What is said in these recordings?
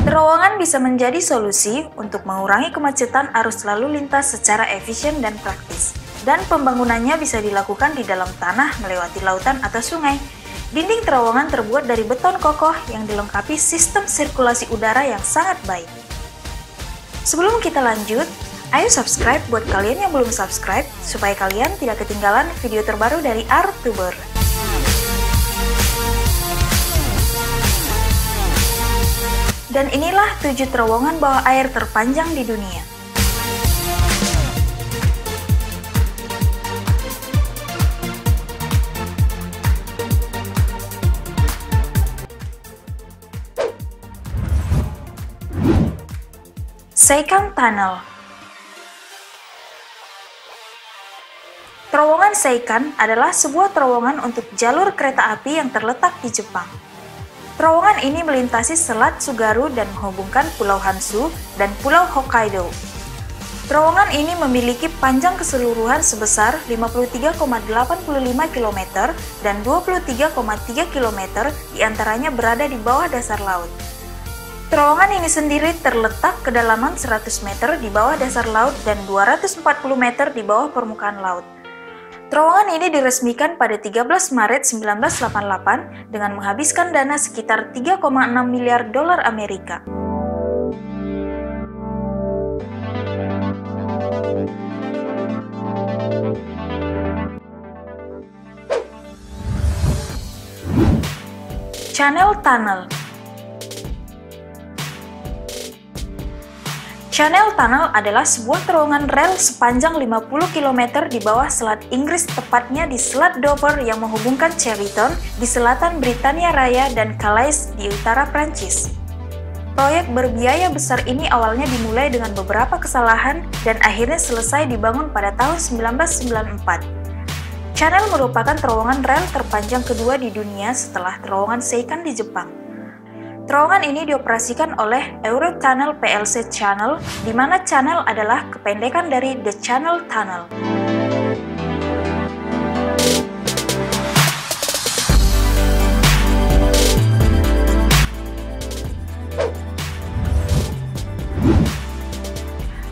Terowongan bisa menjadi solusi untuk mengurangi kemacetan arus lalu lintas secara efisien dan praktis. Dan pembangunannya bisa dilakukan di dalam tanah melewati lautan atau sungai. Dinding terowongan terbuat dari beton kokoh yang dilengkapi sistem sirkulasi udara yang sangat baik. Sebelum kita lanjut, ayo subscribe buat kalian yang belum subscribe, supaya kalian tidak ketinggalan video terbaru dari ARUTuber. Dan inilah 7 terowongan bawah air terpanjang di dunia. Seikan Tunnel. Terowongan Seikan adalah sebuah terowongan untuk jalur kereta api yang terletak di Jepang. Terowongan ini melintasi Selat Tsugaru dan menghubungkan Pulau Honshu dan Pulau Hokkaido. Terowongan ini memiliki panjang keseluruhan sebesar 53,85 km dan 23,3 km diantaranya berada di bawah dasar laut. Terowongan ini sendiri terletak kedalaman 100 meter di bawah dasar laut dan 240 meter di bawah permukaan laut. Terowongan ini diresmikan pada 13 Maret 1988 dengan menghabiskan dana sekitar 3,6 miliar dolar Amerika. Channel Tunnel. Channel Tunnel adalah sebuah terowongan rel sepanjang 50 km di bawah Selat Inggris, tepatnya di Selat Dover yang menghubungkan Cheriton di selatan Britania Raya dan Calais di utara Prancis. Proyek berbiaya besar ini awalnya dimulai dengan beberapa kesalahan dan akhirnya selesai dibangun pada tahun 1994. Channel merupakan terowongan rel terpanjang kedua di dunia setelah terowongan Seikan di Jepang. Terowongan ini dioperasikan oleh Eurotunnel plc Channel, di mana Channel adalah kependekan dari The Channel Tunnel.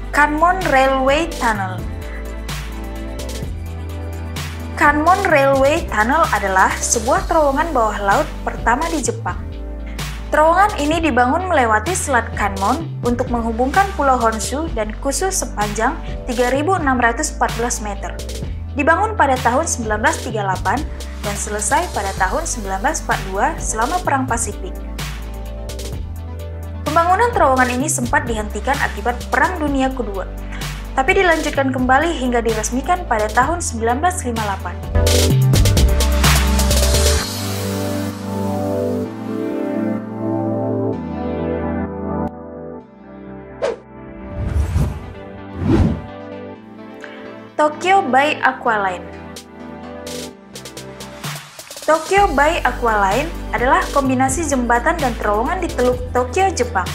Kanmon Railway Tunnel. Kanmon Railway Tunnel adalah sebuah terowongan bawah laut pertama di Jepang. Terowongan ini dibangun melewati Selat Kanmon untuk menghubungkan Pulau Honshu dan Kyushu sepanjang 3.614 meter. Dibangun pada tahun 1938 dan selesai pada tahun 1942 selama Perang Pasifik. Pembangunan terowongan ini sempat dihentikan akibat Perang Dunia Kedua, tapi dilanjutkan kembali hingga diresmikan pada tahun 1958. Tokyo Bay Aqualine. Tokyo Bay Aqualine adalah kombinasi jembatan dan terowongan di Teluk Tokyo, Jepang.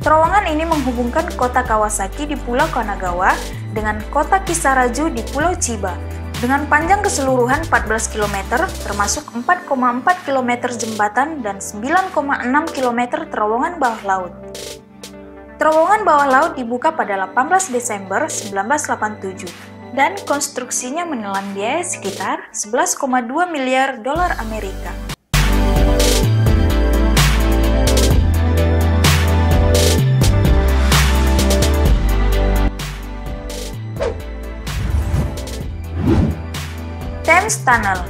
Terowongan ini menghubungkan kota Kawasaki di Pulau Kanagawa dengan kota Kisaraju di Pulau Chiba dengan panjang keseluruhan 14 km termasuk 4,4 km jembatan dan 9,6 km terowongan bawah laut. Terowongan bawah laut dibuka pada 18 Desember 1987 dan konstruksinya menelan biaya sekitar 11,2 miliar dolar Amerika. Thames Tunnel.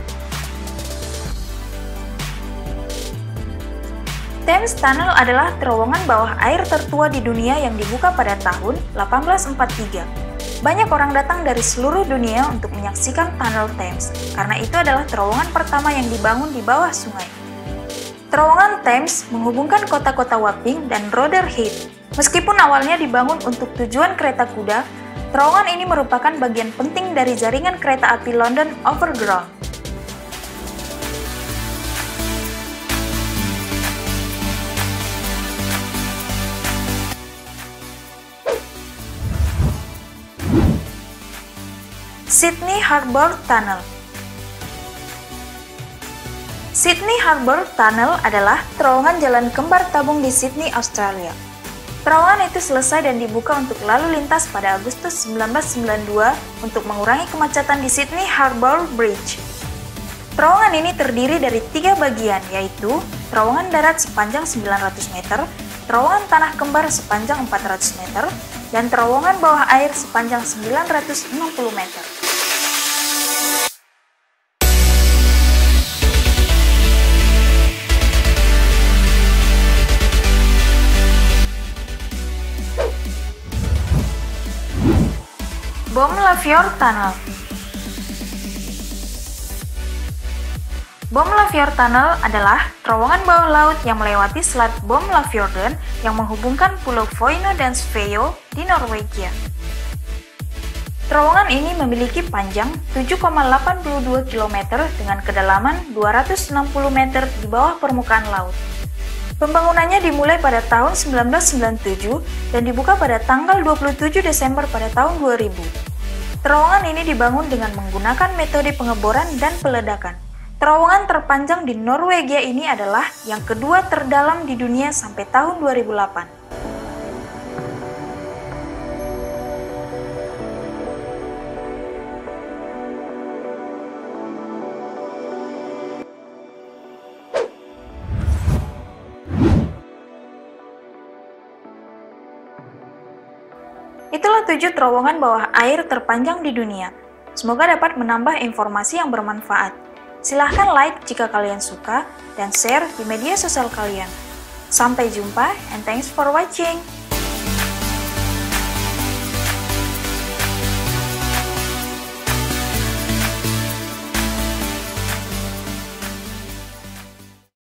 Thames Tunnel adalah terowongan bawah air tertua di dunia yang dibuka pada tahun 1843. Banyak orang datang dari seluruh dunia untuk menyaksikan Tunnel Thames, karena itu adalah terowongan pertama yang dibangun di bawah sungai. Terowongan Thames menghubungkan kota-kota Wapping dan Rotherhithe. Meskipun awalnya dibangun untuk tujuan kereta kuda, terowongan ini merupakan bagian penting dari jaringan kereta api London Overground. Sydney Harbour Tunnel. Sydney Harbour Tunnel adalah terowongan jalan kembar tabung di Sydney, Australia. Terowongan itu selesai dan dibuka untuk lalu lintas pada Agustus 1992 untuk mengurangi kemacetan di Sydney Harbour Bridge. Terowongan ini terdiri dari 3 bagian, yaitu terowongan darat sepanjang 900 meter, terowongan tanah kembar sepanjang 400 meter, dan terowongan bawah air sepanjang 960 meter. Bom Lafayette Tunnel. Bom Lafayette Tunnel adalah terowongan bawah laut yang melewati selat Bom Lafjorden yang menghubungkan Pulau Foino dan Sveio di Norwegia. Terowongan ini memiliki panjang 7,82 km dengan kedalaman 260 meter di bawah permukaan laut. Pembangunannya dimulai pada tahun 1997 dan dibuka pada tanggal 27 Desember pada tahun 2000. Terowongan ini dibangun dengan menggunakan metode pengeboran dan peledakan. Terowongan terpanjang di Norwegia ini adalah yang kedua terdalam di dunia sampai tahun 2008. Itulah 7 terowongan bawah air terpanjang di dunia. Semoga dapat menambah informasi yang bermanfaat. Silahkan like jika kalian suka dan share di media sosial kalian. Sampai jumpa and thanks for watching.